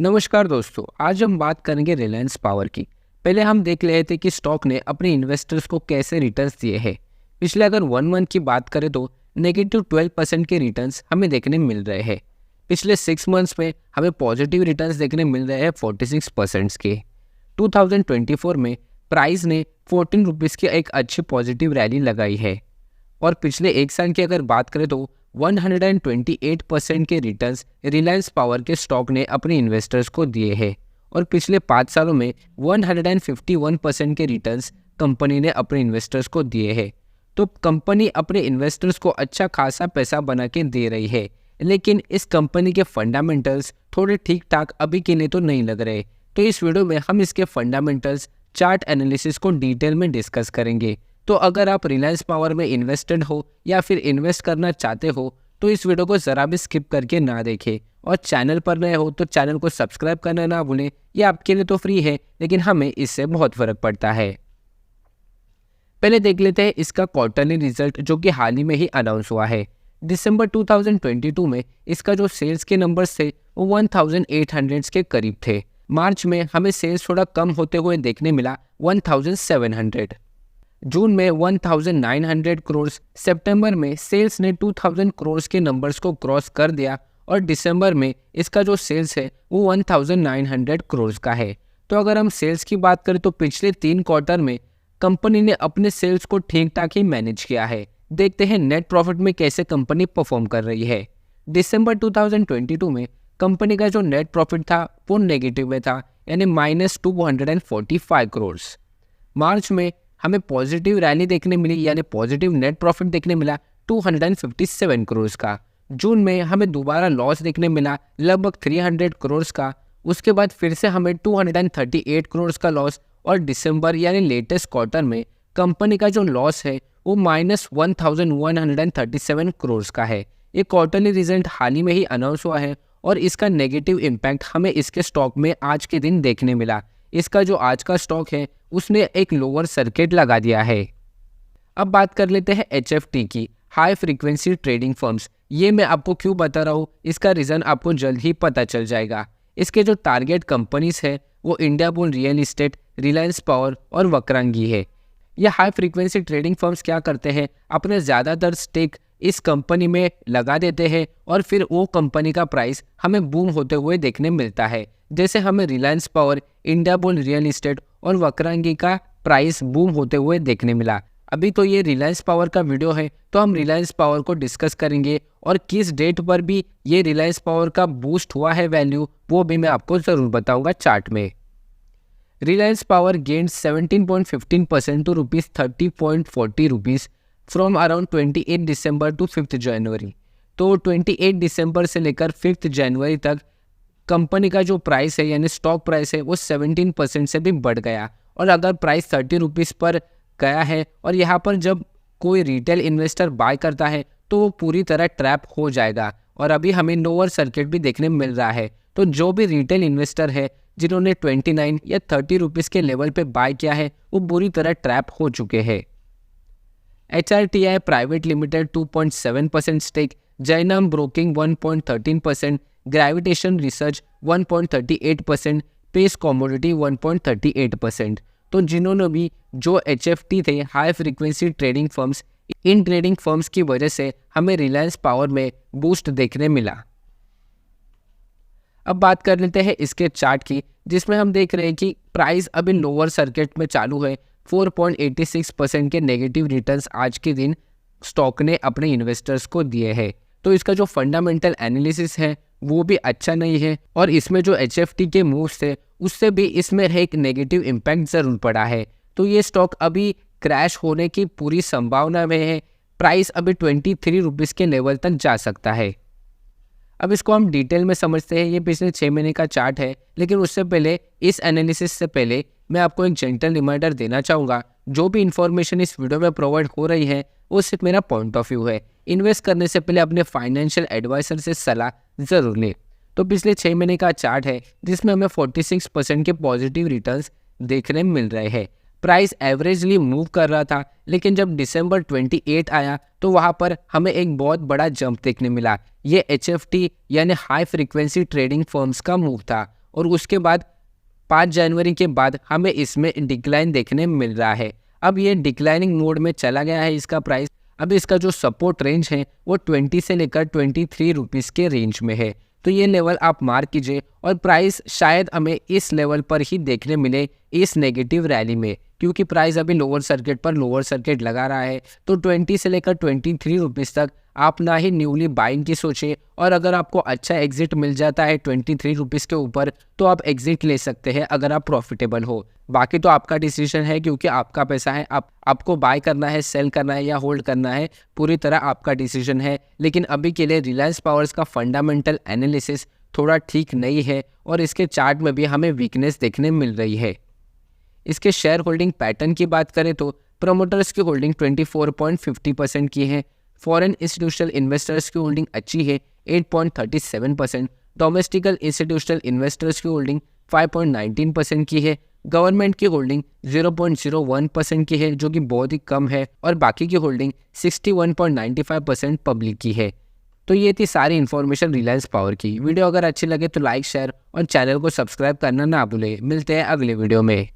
नमस्कार दोस्तों, आज हम बात करेंगे रिलायंस पावर की। पहले हम देख रहे थे कि स्टॉक ने अपने इन्वेस्टर्स को कैसे रिटर्न्स दिए हैं। पिछले अगर 1 मंथ की बात करें तो -12% के रिटर्न्स हमें देखने मिल रहे हैं। पिछले 6 मंथ्स में हमें पॉजिटिव रिटर्न्स देखने मिल रहे हैं 46% के। 2024 में प्राइस ने 14 रुपीज़ की एक अच्छी पॉजिटिव रैली लगाई है और पिछले एक साल की अगर बात करें तो 128% के रिटर्न्स रिलायंस पावर के स्टॉक ने अपने इन्वेस्टर्स को दिए हैं और पिछले 5 सालों में 151% के रिटर्न्स कंपनी ने अपने इन्वेस्टर्स को दिए हैं। तो कंपनी अपने इन्वेस्टर्स को अच्छा खासा पैसा बना के दे रही है, लेकिन इस कंपनी के फंडामेंटल्स थोड़े ठीक ठाक अभी के लिए तो नहीं लग रहे। तो इस वीडियो में हम इसके फंडामेंटल्स, चार्ट एनालिसिस को डिटेल में डिस्कस करेंगे। तो अगर आप रिलायंस पावर में इन्वेस्टेड हो या फिर इन्वेस्ट करना चाहते हो तो इस वीडियो को ज़रा भी स्किप करके ना देखें और चैनल पर नए हो तो चैनल को सब्सक्राइब करना ना भूलें। ये आपके लिए तो फ्री है, लेकिन हमें इससे बहुत फ़र्क पड़ता है। पहले देख लेते हैं इसका क्वार्टरली रिजल्ट, जो कि हाल ही में ही अनाउंस हुआ है। दिसंबर 2022 में इसका जो सेल्स के नंबर्स थे वो 1800 के करीब थे। मार्च में हमें सेल्स थोड़ा कम होते हुए देखने मिला 1700। जून में 1900 करोड़, सितंबर में सेल्स ने 2000 करोड़ के नंबर्स को क्रॉस कर दिया और दिसंबर में इसका जो सेल्स है वो 1900 करोड़ का है। तो अगर हम सेल्स की बात करें तो पिछले 3 क्वार्टर में कंपनी ने अपने सेल्स को ठीक ठाक ही मैनेज किया है। देखते हैं नेट प्रॉफिट में कैसे कंपनी परफॉर्म कर रही है। दिसंबर 2022 में कंपनी का जो नेट प्रॉफिट था वो नेगेटिव में था, यानी -245 करोड़। मार्च में हमें पॉजिटिव रैली देखने मिली, यानी पॉजिटिव नेट प्रॉफिट देखने मिला 257 करोड़ का। जून में हमें दोबारा लॉस देखने मिला लगभग 300 करोड़ का। उसके बाद फिर से हमें 238 करोड़ का लॉस और दिसंबर यानी लेटेस्ट क्वार्टर में कंपनी का जो लॉस है वो -1137 करोड़ का है। ये क्वार्टरली रिजल्ट हाल ही में ही अनाउंस हुआ है और इसका नेगेटिव इम्पैक्ट हमें इसके स्टॉक में आज के दिन देखने मिला। इसका जो आज का स्टॉक है उसने एक लोअर सर्किट लगा दिया है। अब बात कर लेते हैं HFT की, हाई फ्रीक्वेंसी ट्रेडिंग फर्म्स। ये मैं आपको क्यों बता रहा हूँ, इसका रीज़न आपको जल्द ही पता चल जाएगा। इसके जो टारगेट कंपनीज है वो India bull real estate, Reliance power और वक्रांगी है। ये हाई फ्रीक्वेंसी ट्रेडिंग फर्म्स क्या करते हैं, अपने ज़्यादातर स्टेक इस कंपनी में लगा देते हैं और फिर वो कंपनी का प्राइस हमें बूम होते हुए देखने मिलता है। जैसे हमें Reliance power, India bull real estate और वक्रांगी का प्राइस बूम होते हुए देखने मिला। अभी तो ये रिलायंस पावर का वीडियो है तो हम रिलायंस पावर को डिस्कस करेंगे और किस डेट पर भी ये रिलायंस पावर का बूस्ट हुआ है वैल्यू, वो भी मैं आपको ज़रूर बताऊंगा चार्ट में। Reliance power gained 17.15% to ₹30.40 from around 28 December to 5 January. तो 28 दिसंबर से लेकर 5 जनवरी तक कंपनी का जो प्राइस है यानी स्टॉक प्राइस है वो 17% से भी बढ़ गया। और अगर प्राइस 30 रुपीज़ पर गया है और यहाँ पर जब कोई रिटेल इन्वेस्टर बाय करता है तो वो पूरी तरह ट्रैप हो जाएगा और अभी हमें लोअर सर्किट भी देखने मिल रहा है। तो जो भी रिटेल इन्वेस्टर है जिन्होंने 29 या 30 रुपीज़ के लेवल पे बाय किया है वो बुरी तरह ट्रैप हो चुके हैं। HRTI private limited 2.7% stake, Jainam broking 1.13%, gravitation research 1.38%, pace commodity 1.38%। तो जिन्होंने भी जो HFT थे, हाई फ्रीक्वेंसी ट्रेडिंग फर्म्स, इन ट्रेडिंग फर्म्स की वजह से हमें रिलायंस पावर में बूस्ट देखने मिला। अब बात कर लेते हैं इसके चार्ट की, जिसमें हम देख रहे हैं कि प्राइस अभी लोअर सर्किट में चालू है। 4.86% के नेगेटिव रिटर्न्स आज के दिन स्टॉक ने अपने इन्वेस्टर्स को दिए हैं। तो इसका जो फंडामेंटल एनालिसिस है वो भी अच्छा नहीं है और इसमें जो HFT के मूव्स थे उससे भी इसमें एक नेगेटिव इम्पैक्ट ज़रूर पड़ा है। तो ये स्टॉक अभी क्रैश होने की पूरी संभावना में है। प्राइस अभी 23 रुपीज़ के लेवल तक जा सकता है। अब इसको हम डिटेल में समझते हैं। ये पिछले 6 महीने का चार्ट है, लेकिन उससे पहले, इस एनालिसिस से पहले मैं आपको एक जेंटल रिमाइंडर देना चाहूँगा। जो भी इन्फॉर्मेशन इस वीडियो में प्रोवाइड हो रही है वो सिर्फ मेरा पॉइंट ऑफ व्यू है। इन्वेस्ट करने से पहले अपने फाइनेंशियल एडवाइजर से सलाह ज़रूर लें। तो पिछले 6 महीने का चार्ट है जिसमें हमें 46% के पॉजिटिव रिटर्न्स देखने मिल रहे हैं। प्राइस एवरेजली मूव कर रहा था, लेकिन जब दिसंबर 28 आया तो वहाँ पर हमें एक बहुत बड़ा जंप देखने मिला। ये HFT यानी हाई फ्रीक्वेंसी ट्रेडिंग फर्म्स का मूव था और उसके बाद 5 जनवरी के बाद हमें इसमें डिक्लाइन देखने मिल रहा है। अब ये डिक्लाइनिंग मोड में चला गया है इसका प्राइस। अब इसका जो सपोर्ट रेंज है वो 20 से लेकर 23 रुपीज़ के रेंज में है। तो ये लेवल आप मार्क कीजिए और प्राइस शायद हमें इस लेवल पर ही देखने मिले इस नेगेटिव रैली में, क्योंकि प्राइस अभी लोअर सर्किट पर लोअर सर्किट लगा रहा है। तो 20 से लेकर 23 रुपीज़ तक आप ना ही न्यूली बाइंग की सोचें, और अगर आपको अच्छा एग्जिट मिल जाता है 23 रुपीज़ के ऊपर तो आप एग्जिट ले सकते हैं अगर आप प्रॉफिटेबल हो। बाकी तो आपका डिसीजन है, क्योंकि आपका पैसा है, आपको बाय करना है, सेल करना है या होल्ड करना है, पूरी तरह आपका डिसीजन है। लेकिन अभी के लिए रिलायंस पावर्स का फंडामेंटल एनालिसिस थोड़ा ठीक नहीं है और इसके चार्ट में भी हमें वीकनेस देखने मिल रही है। इसके शेयर होल्डिंग पैटर्न की बात करें तो प्रोमोटर्स की होल्डिंग 24.50% की है, फॉरेन इंस्टीट्यूशनल इन्वेस्टर्स की होल्डिंग अच्छी है 8.37%, डोमेस्टिकल इंस्टीट्यूशनल इन्वेस्टर्स की होल्डिंग 5.19% की है, गवर्नमेंट की होल्डिंग 0.01% की है जो कि बहुत ही कम है, और बाकी की होल्डिंग 61.95% पब्लिक की है। तो ये थी सारी इन्फॉर्मेशन रिलायंस पावर की। वीडियो अगर अच्छी लगे तो लाइक, शेयर और चैनल को सब्सक्राइब करना ना भूलें। मिलते हैं अगले वीडियो में।